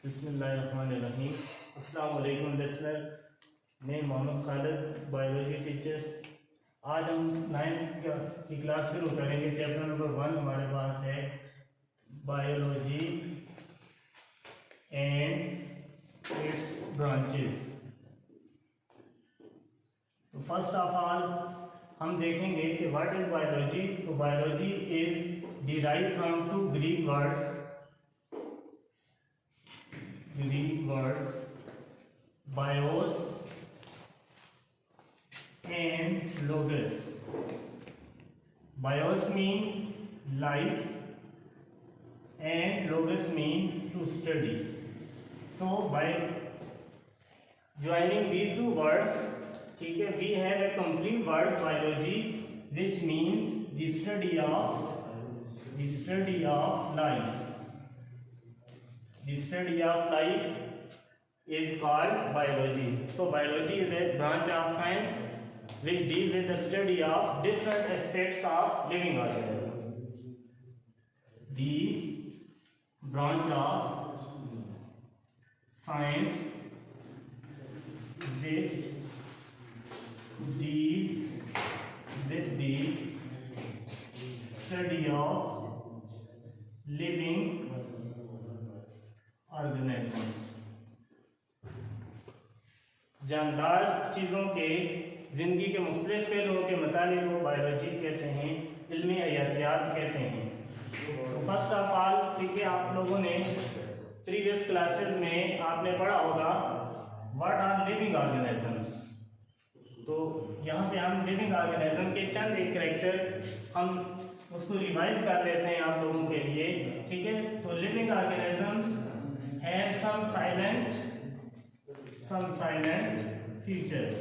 बिस्मिल्लाहिर्रहमानिर्रहीम। अस्सलाम वालेकुम लिसनर, मैं मोहम्मद खालिद, बायोलॉजी टीचर। आज हम 9th की क्लास शुरू करेंगे। चैप्टर नंबर 1 हमारे पास है बायोलॉजी एंड इट्स ब्रांचेस। तो फर्स्ट ऑफ ऑल हम देखेंगे कि व्हाट इज बायोलॉजी। तो biology is derive from two Greek words bios and logos. Bios mean life and logos mean to study. So by joining these two words, ठीक है, we have a complete word biology, which means the study of life. The study of life is called biology. So biology is a branch of science which deal with the study of different aspects of living organism. The branch of science which deal with the study of living organisms. जानदार चीज़ों के ज़िंदगी के मुख्तलिफ पहलुओं के मुतालिक को बायोलॉजी कहते हैं, इल्मी हयातियात कहते हैं। तो फर्स्ट ऑफ ऑल, ठीक है, आप लोगों ने प्रीवियस क्लासेस में आपने पढ़ा होगा व्हाट आर लिविंग ऑर्गेनिजम्स। तो यहाँ पे हम लिविंग ऑर्गेनिज्म के चंद एक कैरेक्टर हम उसको रिवाइज कर लेते हैं आप लोगों के लिए, ठीक है। तो living organisms have some silent features.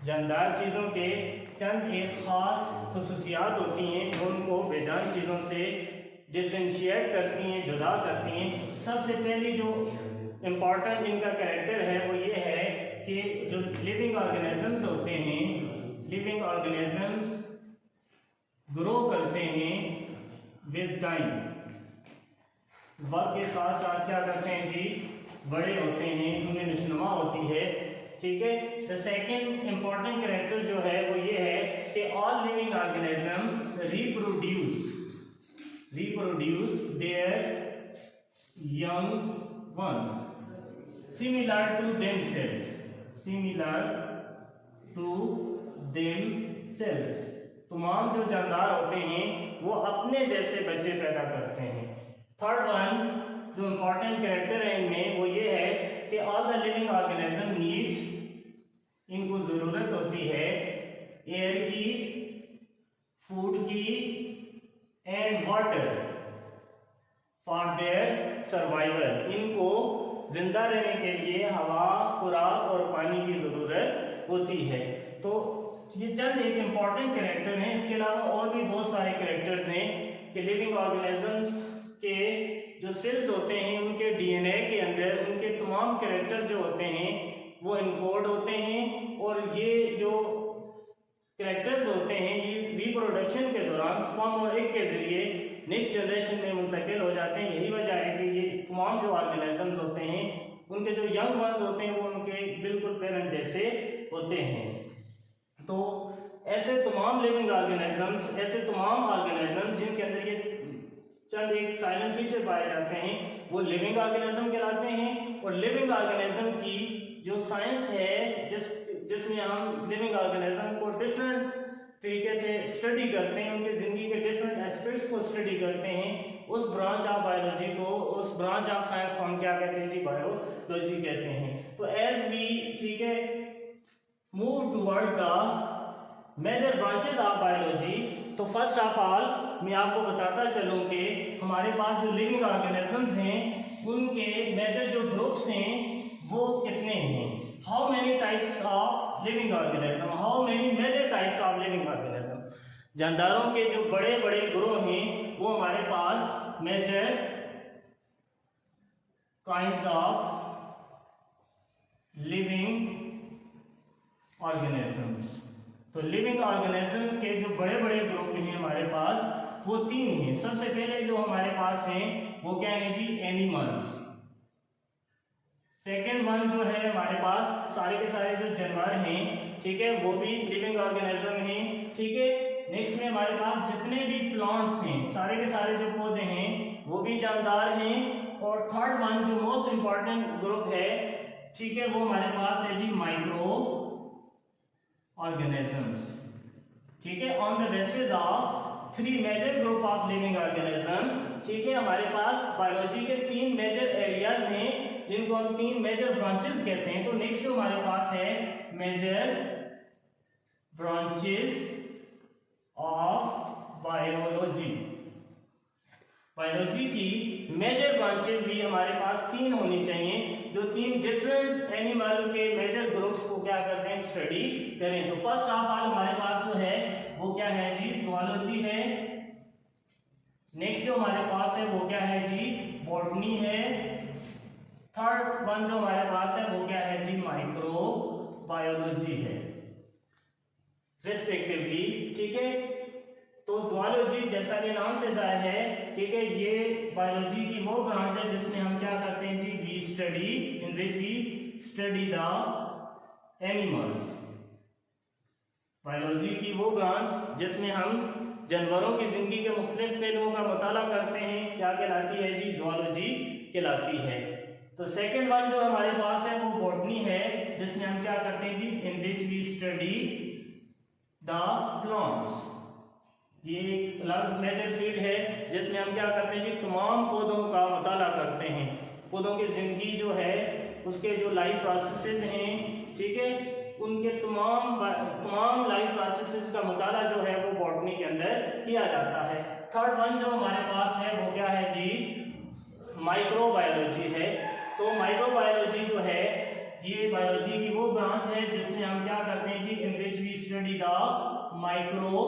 जानदार चीज़ों के चंद एक ख़ास खुसूसियात होती हैं जो उनको बेजान चीज़ों से डिफ्रेंशिएट करती हैं, जुदा करती हैं। सबसे पहली जो इम्पॉर्टेंट इनका कैरेक्टर है वो ये है कि जो लिविंग ऑर्गेनिजम्स होते हैं, लिविंग ऑर्गेनिजम्स ग्रो करते हैं विद टाइम। वक्त के साथ साथ क्या करते हैं जी, बड़े होते हैं, उनमें नशनुमा होती है, ठीक है। द सेकेंड इंपॉर्टेंट कैरेक्टर जो है वो ये है कि all living organism reproduce their young ones similar to themselves. तमाम जो जानदार होते हैं वो अपने जैसे बच्चे पैदा करते हैं। थर्ड वन जो इम्पॉर्टेंट कैरेक्टर है इनमें वो ये है कि all the living organism needs, इनको ज़रूरत होती है एयर की, फूड की and water for their survival. इनको जिंदा रहने के लिए हवा, खुराक और पानी की ज़रूरत होती है। तो ये चंद एक इम्पॉर्टेंट कैरेक्टर हैं। इसके अलावा और भी बहुत सारे कैरेक्टर्स हैं कि लिविंग ऑर्गेनिजम्स के जो सेल्स होते हैं उनके डीएनए के अंदर उनके तमाम कैरेक्टर जो होते हैं वो इनकोड होते हैं, और ये जो कैरेक्टर्स होते हैं ये रिप्रोडक्शन के दौरान स्पर्म और एग के जरिए नेक्स्ट जनरेशन में मुंतकिल हो जाते हैं। यही वजह है कि ये तमाम जो ऑर्गेनिजम्स होते हैं उनके जो यंग वंस होते हैं वो उनके बिल्कुल पेरेंट जैसे होते हैं। तो ऐसे तमाम लिविंग ऑर्गेनिजम्स, ऐसे तमाम ऑर्गेनिजम्स जिनके अंदर ये चंद एक साइलेंट फीचर पाए जाते हैं वो लिविंग ऑर्गेनिज्म कहलाते हैं। और लिविंग ऑर्गेनिज्म की जो साइंस है जिसमें हम लिविंग ऑर्गेनिज्म को डिफरेंट तरीके से स्टडी करते हैं, उनके ज़िंदगी के डिफरेंट एस्पेक्ट्स को स्टडी करते हैं, उस ब्रांच ऑफ बायोलॉजी को, उस ब्रांच ऑफ साइंस को हम क्या कहते हैं जी, बायोलॉजी कहते हैं। तो एज वी, ठीक है, move towards the major branches of biology, तो फर्स्ट ऑफ ऑल मैं आपको बताता चलूँ कि हमारे पास जो लिविंग ऑर्गेनिजम्स हैं उनके मेजर जो ग्रुप्स हैं वो कितने हैं। How many types of living organism, how many major types of living organism. जानदारों के जो बड़े बड़े ग्रुप हैं वो हमारे पास major kinds of living organisms. तो लिविंग ऑर्गेनिजम्स के जो बड़े बड़े ग्रुप हैं हमारे पास वो 3 हैं। सबसे पहले जो हमारे पास हैं वो क्या है जी, एनिमल्स। सेकेंड वन जो है हमारे पास सारे के सारे जो जानवर हैं, ठीक है, वो भी लिविंग ऑर्गेनिज्म हैं, ठीक है। नेक्स्ट में हमारे पास जितने भी प्लांट्स हैं, सारे के सारे जो पौधे हैं वो भी जानदार हैं। और थर्ड वन जो मोस्ट इंपॉर्टेंट ग्रुप है, ठीक है, वो हमारे पास है जी माइक्रो ऑर्गेनिजम्स, ठीक है, on the basis of 3 major group of living organism, ठीक है। हमारे पास बायोलॉजी के 3 मेजर एरियाज हैं जिनको हम 3 मेजर ब्रांचेस कहते हैं। तो नेक्स्ट जो हमारे पास है major branches of biology. Biology की मेजर ब्रांचेस भी हमारे पास 3 होनी चाहिए, जो 3 डिफरेंट एनिमल के मेजर ग्रुप्स को क्या करते हैं, स्टडी करें। तो फर्स्ट ऑफ ऑल हमारे पास जो है वो क्या है जी, ज़ूलॉजी है। नेक्स्ट जो हमारे पास है वो क्या है जी, बॉटनी है। थर्ड वन जो हमारे पास है वो क्या है जी, माइक्रो बायोलॉजी है रिस्पेक्टिवली, ठीक है। तो ज़ूलॉजी जैसा कि नाम से जाहिर है, ठीक है, ये बायोलॉजी की वो ब्रांच है जिसमें हम क्या करते हैं जी, we study, in which we study the animals. Biology की वो ब्रांच जिसमें हम जानवरों की जिंदगी के मुख्तलिफ पहलुओं का मुताला करते हैं, क्या कहलाती है जी, ज़ूलॉजी कहलाती है। तो सेकेंड वन जो हमारे पास है वो बॉटनी है, जिसमें हम क्या करते हैं जी, in which we study the plants. ये एक अलग मेजर फील्ड है जिसमें हम क्या करते हैं जी, तमाम पौधों का मुताला करते हैं। पौधों की जिंदगी जो है, उसके जो लाइफ प्रोसेसेस हैं, ठीक है, उनके तमाम लाइफ प्रोसेसेस का मुताला जो है वो बॉटनी के अंदर किया जाता है। थर्ड वन जो हमारे पास है वो क्या है जी, माइक्रोबायोलॉजी है। तो माइक्रोबायोलॉजी जो है ये बायोलॉजी की वो ब्रांच है जिसमें हम क्या करते हैं जी, in which we study the micro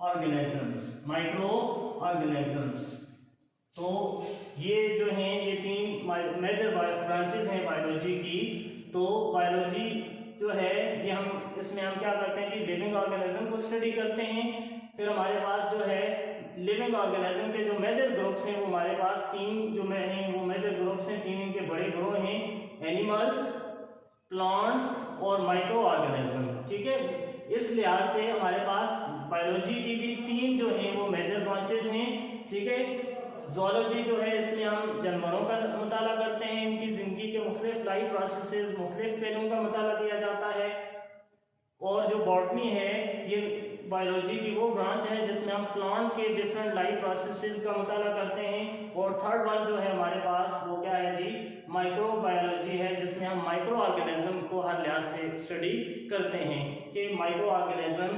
organisms, microorganisms. तो ये जो हैं ये 3 मेजर ब्रांचेस हैं बायोलॉजी की। तो बायोलॉजी जो है ये हम इसमें हम क्या करते हैं जी, लिविंग ऑर्गेनिज्म को स्टडी करते हैं। फिर हमारे पास जो है लिविंग ऑर्गेनिज्म के जो मेजर ग्रुप्स हैं वो हमारे पास 3 जो हैं वो मेजर ग्रुप्स हैं, 3 इनके बड़े ग्रुप हैं, एनिमल्स, प्लांट्स और माइक्रो ऑर्गेनिज्म, ठीक है। इस लिहाज से हमारे पास बायोलॉजी की भी 3 जो हैं वो मेजर ब्रांचेस हैं, ठीक है। ज़ूलॉजी जो है इसमें हम जानवरों का मुताला करते हैं, इनकी ज़िंदगी के मुख्तलिफ लाइफ प्रोसेसेस, मुख्तलिफ पहलुओं का मुताला किया जाता है। और जो बॉटनी है ये बायोलॉजी की वो ब्रांच है जिसमें हम प्लांट के डिफरेंट लाइफ प्रोसेसेस का मुताला करते हैं। और थर्ड वन जो है हमारे पास वो क्या है जी, माइक्रोबायोलॉजी है, जिसमें हम माइक्रो ऑर्गेनिज्म को हर लिहाज से स्टडी करते हैं कि माइक्रो ऑर्गेनिज्म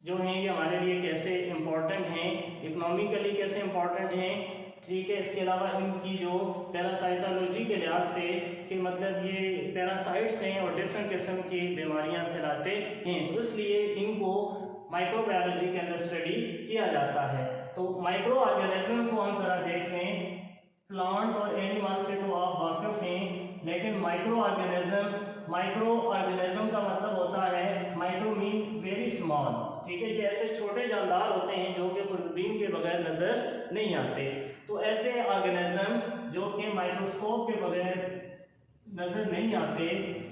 जो हैं ये हमारे लिए कैसे इम्पोर्टेंट हैं, इकोनॉमिकली कैसे इम्पोर्टेंट हैं, ठीक है। इसके अलावा इनकी जो पैरासाइटोलॉजी के लिहाज से कि मतलब ये पैरासाइट्स हैं और डिफरेंट किस्म की बीमारियां फैलाते हैं, तो इसलिए इनको माइक्रोबायोलॉजी के अंदर स्टडी किया जाता है। तो माइक्रो ऑर्गेनिज्म को हम जरा देख लें। प्लांट और एनिमल से तो आप वाकिफ हैं, लेकिन माइक्रो ऑर्गेनिज्म का मतलब होता है, माइक्रो मीन वेरी स्मॉल, ठीक है। ये ऐसे छोटे जानदार होते हैं जो कि खुर्दबीन के बगैर नजर नहीं आते। तो ऐसे ऑर्गेनिज्म जो कि माइक्रोस्कोप के बगैर नजर नहीं आते,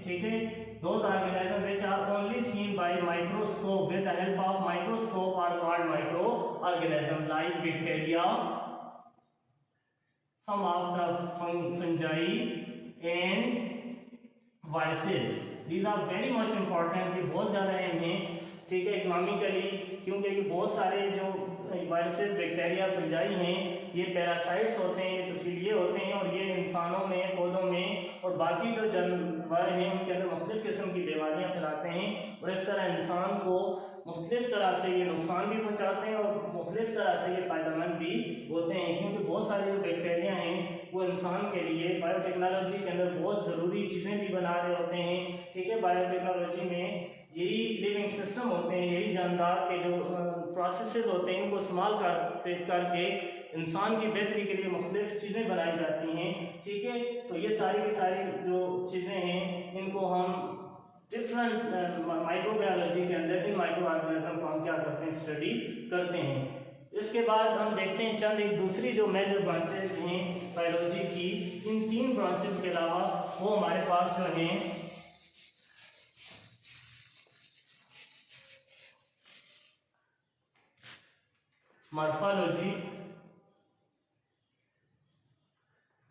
ठीक है, those organisms which are only seen by microscope with the help of microscope are called microorganisms, like bacteria, some of the fungi and viruses. These are very much important, ये बहुत ज़्यादा अहम हैं, ठीक है, इकोनॉमिकली, क्योंकि ये बहुत सारे जो वायरसेस, बैक्टीरिया, फंजाई हैं, ये पैरासाइट्स होते हैं, ये तफीलिये होते हैं और ये इंसानों में, पौधों में और बाकी जो जानवर हैं उनके अंदर मुख्तलिफ किस्म की बीमारियां फैलाते हैं। और इस तरह इंसान को मुख्तलिफ तरह से ये नुकसान भी पहुंचाते हैं और मुख्तलिफ तरह से ये फ़ायदेमंद भी होते हैं, क्योंकि बहुत सारे जो बैक्टीरिया हैं वो इंसान के लिए बायोटेक्नोलॉजी के अंदर बहुत ज़रूरी चीज़ें भी बना रहे होते हैं, ठीक है। बायोटेक्नोलॉजी में यही लिविंग सिस्टम होते हैं, यही जानदार के जो प्रोसेसेस होते हैं, इनको इस्तेमाल करके इंसान की बेहतरी के लिए मुख्तलिफ चीज़ें बनाई जाती हैं, ठीक है। तो ये सारी की सारी जो चीज़ें हैं इनको हम डिफरेंट माइक्रोबायोलॉजी के अंदर इन माइक्रो ऑर्गेनिज्म को हम क्या करते हैं, स्टडी करते हैं। इसके बाद हम देखते हैं चंद एक दूसरी जो मेजर ब्रांचेस हैं बायोलॉजी की। इन 3 ब्रांचेस के अलावा वो हमारे पास जो हैं मॉर्फोलॉजी,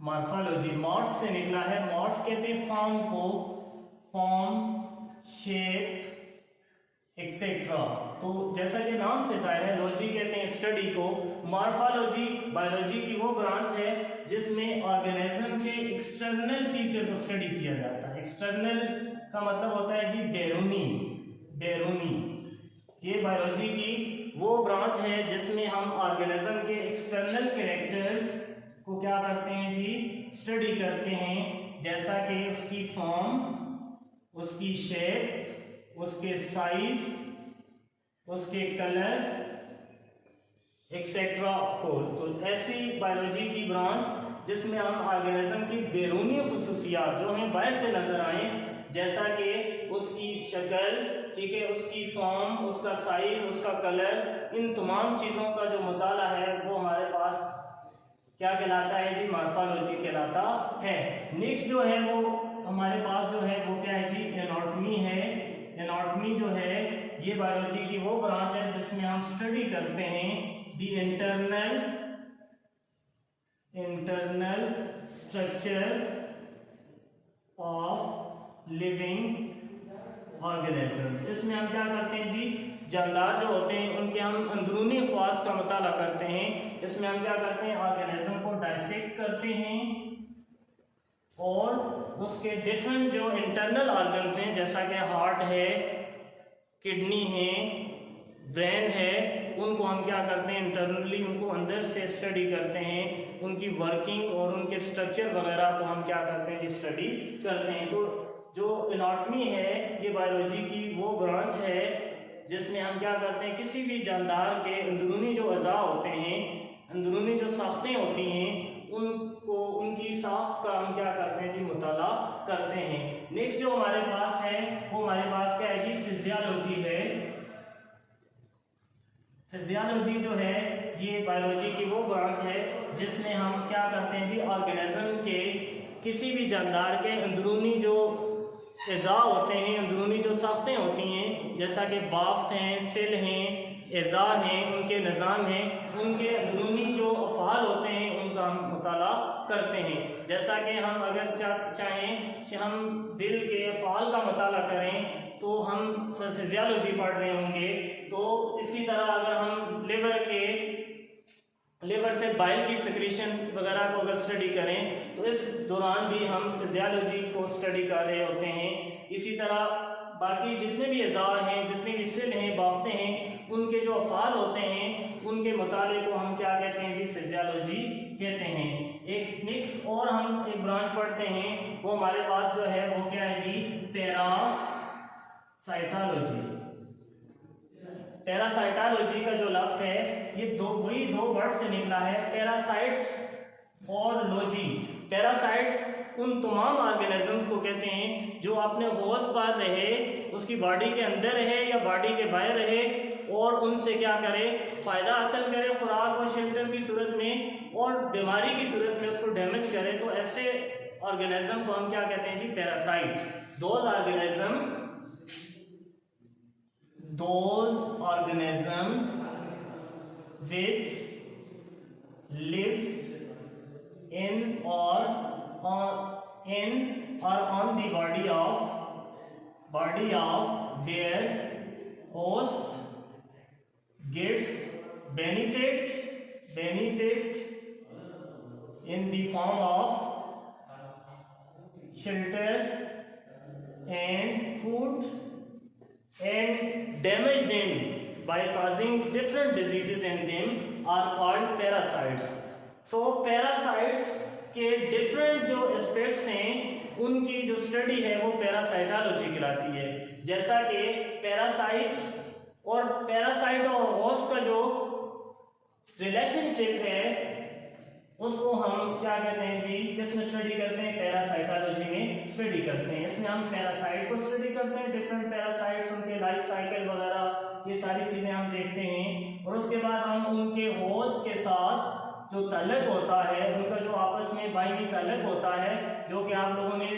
मॉर्फोलॉजी मॉर्फ से निकला है। मॉर्फ कहते हैं फॉर्म को, फॉर्म, शेप एक्सेट्रा। तो जैसा कि नाम से जाहिर है, लॉजी कहते हैं स्टडी को। मॉर्फोलॉजी बायोलॉजी की वो ब्रांच है जिसमें ऑर्गेनिज्म के एक्सटर्नल फीचर को स्टडी किया जाता है। एक्सटर्नल का मतलब होता है जी बैरूनी, बैरूनी। ये बायोलॉजी की वो ब्रांच है जिसमें हम ऑर्गेनिज्म के एक्सटर्नल कैरेक्टर्स को क्या करते हैं जी, स्टडी करते हैं। जैसा कि उसकी फॉर्म, उसकी शेप, उसके साइज, उसके कलर एक्सेट्रा को। तो ऐसी बायोलॉजी की ब्रांच जिसमें हम ऑर्गेनिज्म की बैरूनी खुसूसियात जो हैं बाहर से नजर आए, जैसा कि उसकी शक्ल, ठीक है, उसकी फॉर्म, उसका साइज, उसका कलर, इन तमाम चीज़ों का जो मुताला है वो हमारे पास क्या कहलाता है जी, मॉर्फोलॉजी कहलाता है। नेक्स्ट जो है वो हमारे पास जो है वो क्या है जी, एनाटॉमी है। एनाटॉमी जो है ये बायोलॉजी की वो ब्रांच है जिसमें हम स्टडी करते हैं the internal structure of living organism. इसमें हम क्या करते हैं जी, जानदार जो होते हैं उनके हम अंदरूनी ख्वास का मुताला करते हैं। इसमें हम क्या करते हैं, ऑर्गेनिज्म को डायसेक्ट करते हैं और उसके डिफरेंट जो इंटरनल ऑर्गन्स हैं, जैसा कि हार्ट है, किडनी है, ब्रेन है, उनको हम क्या करते हैं, इंटरनली उनको अंदर से स्टडी करते हैं। उनकी वर्किंग और उनके स्ट्रक्चर वगैरह को हम क्या करते हैं, स्टडी करते हैं। तो जो एनाटॉमी है ये बायोलॉजी की वो ब्रांच है जिसमें हम क्या करते हैं, किसी भी जानदार के अंदरूनी जो अज़ा होते हैं, अंदरूनी जो साख्तें होती हैं, उनको उनकी साख्त का हम क्या करते हैं जी, मुताला करते हैं। नेक्स्ट जो हमारे पास है वो हमारे पास क्या है जी, फिजियोलॉजी है। फिजियोलॉजी जो है ये बायोलॉजी की वो ब्रांच है जिसमें हम क्या करते हैं जी, ऑर्गेनिज्म के किसी भी जानदार के अंदरूनी जो अज़ा होते हैं, अंदरूनी जो साख्तें होती हैं, जैसा कि बाफ्त हैं, सेल हैं, अज़ा हैं, उनके निज़ाम हैं, उनके अंदरूनी जो अफ़आल होते हैं उनका हम मुताला करते हैं। जैसा कि हम अगर चाहें कि हम दिल के अफ़आल का मुताला करें तो हम फिजियोलॉजी पढ़ रहे होंगे। तो इसी तरह अगर हम लिवर से बाइल की सिक्रीशन वगैरह को अगर स्टडी करें तो इस दौरान भी हम फिजियोलॉजी को स्टडी कर रहे होते हैं। इसी तरह बाकी जितने भी अज़ा हैं, जितने भी सेल हैं, बाफ्तें हैं, उनके जो अफ़आल होते हैं उनके मुताले को हम क्या कहते हैं जी, फिजियोलॉजी कहते हैं। एक नेक्स्ट और हम एक ब्रांच पढ़ते हैं, वो हमारे पास जो है वो क्या है जी, पैरासाइटोलॉजी। पैरासाइटोलॉजी का जो लफ्ज़ है ये वही दो वर्ड से निकला है, पैरासाइट्स और लॉजी। पैरासाइट्स उन तमाम ऑर्गेनिजम्स को कहते हैं जो अपने होस्ट पर रहे, उसकी बॉडी के अंदर रहे या बॉडी के बाहर रहे, और उनसे क्या करे, फ़ायदा हासिल करे खुराक और शेल्टर की सूरत में, और बीमारी की सूरत में उसको डैमेज करे। तो ऐसे ऑर्गेनिज्म को हम क्या कहते हैं जी, parasite. those organisms which lives in or on the body of their host gets benefit in the form of shelter and food, and damage them by causing different diseases in them are called parasites. So parasites के different जो aspects हैं उनकी जो study है वो parasitology कहलाती है। जैसा कि पैरासाइट और होस्ट का जो रिलेशनशिप है उसको हम क्या कहते हैं जी, किस में स्टडी करते हैं, पैरासाइटोलॉजी में स्टडी करते हैं। इसमें हम पैरासाइट को स्टडी करते हैं, डिफरेंट पैरासाइट्स, उनके लाइफ साइकिल वगैरह ये सारी चीजें हम देखते हैं। और उसके बाद हम उनके होस्ट के साथ जो तल्लुक होता है, उनका जो आपस में बाइंडिंग तल्लुक होता है, जो कि आप लोगों ने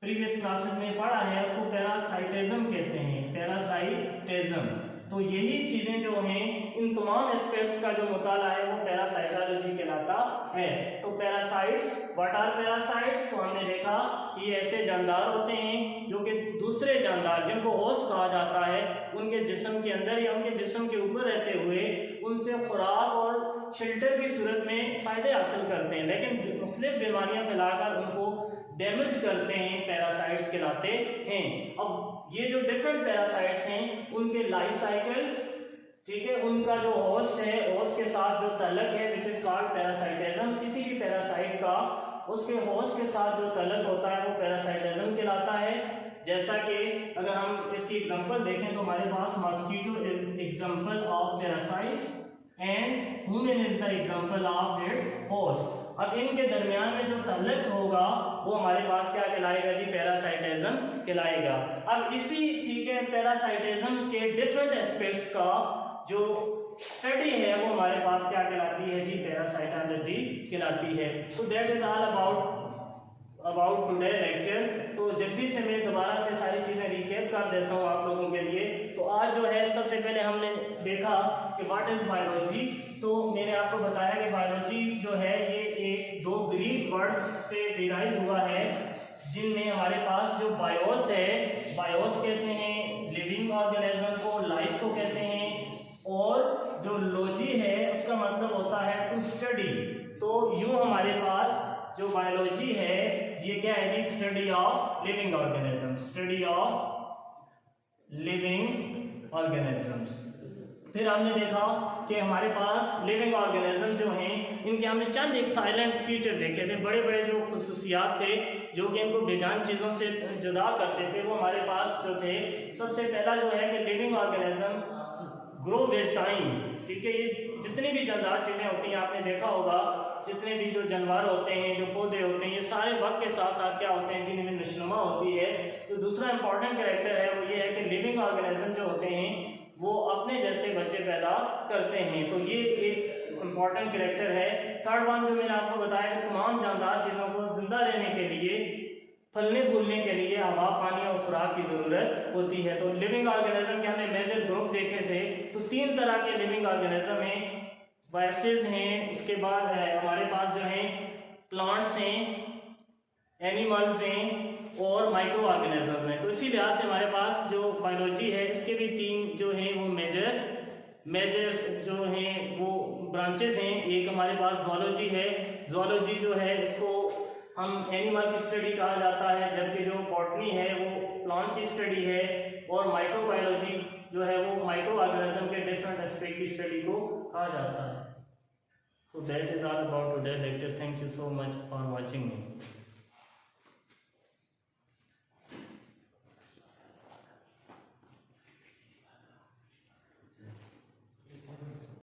प्रीवियस क्लासेस में पढ़ा है, उसको पैरासाइटिज्म कहते हैं, पैरासाइटिज्म। तो यही चीजें जो हैं, इन तमाम एस्पेक्ट्स का जो मुताला है वो पैरासाइटोलॉजी कहलाता है। तो पैरासाइट्स, व्हाट आर पैरासाइट्स, तो हमने देखा कि ये ऐसे जानदार होते हैं जो कि दूसरे जानदार जिनको होस्ट कहा जाता है, उनके जिस्म के अंदर या उनके जिस्म के ऊपर रहते हुए उनसे खुराक और शेल्टर की सूरत में फ़ायदे हासिल करते हैं, लेकिन मुख्तलिफ बीमारियां फैलाकर उनको डैमेज करते हैं, पैरासाइट्स कहलाते हैं। अब ये जो डिफरेंट पैरासाइट्स हैं, उनके लाइफ साइकिल्स, ठीक है, उनका जो होस्ट है, होस्ट के साथ जो तल्लुक है, विच इज कॉल्ड पैरासाइटिज्म। किसी भी पैरासाइट का उसके होस्ट के साथ जो तल्लुक होता है वो पैरासाइटिज्म कहलाता है। जैसा कि अगर हम इसकी एग्जांपल देखें तो हमारे पास mosquito is example of parasite and human is the example of its host. अब इनके दरमियान में जो तल्लुक होगा वो हमारे पास क्या कहलाएगा जी, पैरासाइटिज्म कहलाएगा। अब इसी, ठीक है, पैरासाइटिज्म के डिफरेंट एस्पेक्ट्स का जो स्टडी है वो हमारे पास क्या कहलाती है जी, पैरासाइटोलॉजी कहलाती है। तो that is all about today lecture. तो जल्दी से मैं दोबारा से सारी चीज़ें रिकैप कर देता हूँ आप लोगों के लिए। तो आज जो है सबसे पहले हमने देखा कि व्हाट इज बायोलॉजी। तो मैंने आपको बताया कि बायोलॉजी जो है ये एक दो ग्रीक वर्ड से डिराइव हुआ है, जिनमें हमारे पास जो बायोस है, बायोस कहते हैं लिविंग ऑर्गेनिज्म को, लाइफ को कहते हैं, और जो लॉजी है उसका मतलब होता है टू स्टडी। तो यूँ हमारे पास जो बायोलॉजी है ये क्या है जी, study of living organism, study of living organisms. फिर हमने देखा कि हमारे पास लिविंग ऑर्गेनिज्म जो हैं, इनके हमने चंद एक साइलेंट फीचर देखे थे, बड़े बड़े जो खुसूसियात थे जो कि इनको बेजान चीज़ों से जुदा करते थे, वो हमारे पास जो थे। सबसे पहला जो है कि living organism grow with time, ठीक है। ये जितनी भी जानदार चीज़ें होती हैं आपने देखा होगा, जितने भी जो जानवर होते हैं, जो पौधे होते हैं, ये सारे वक्त के साथ साथ क्या होते हैं, जिनमें नशोनुमा होती है। तो दूसरा इंपॉर्टेंट कैरेक्टर है वो ये है कि लिविंग ऑर्गेनिज्म जो होते हैं वो अपने जैसे बच्चे पैदा करते हैं। तो ये एक इंपॉर्टेंट कैरेक्टर है। थर्ड वन जो मैंने आपको बताया कि तमाम जानदार चीज़ों को जिंदा रहने के लिए, फलने फूलने के लिए हवा, पानी और खुराक की ज़रूरत होती है। तो लिविंग ऑर्गेनिज्म के हमने मेजर ग्रुप देखे थे। तो तीन तरह के लिविंग ऑर्गेनिज्म हैं, वायसेस हैं, उसके बाद हमारे पास जो हैं प्लांट्स हैं, एनिमल्स हैं, और माइक्रो ऑर्गेनिज्म हैं। तो इसी लिहाज से हमारे पास जो बायोलॉजी है इसके भी तीन जो हैं वो मेजर जो हैं वो ब्रांचेस हैं। एक हमारे पास ज़ूलॉजी है। ज़ूलॉजी जो है इसको हम एनिमल की स्टडी कहा जाता है, जबकि जो बॉटनी है वो प्लांट की स्टडी है, और माइक्रोबायोलॉजी जो है वो माइक्रो ऑर्गेनिज्म के डिफरेंट एस्पेक्ट की स्टडी को कहा जाता है। So that is all about today's lecture. Thank you so much for watching me.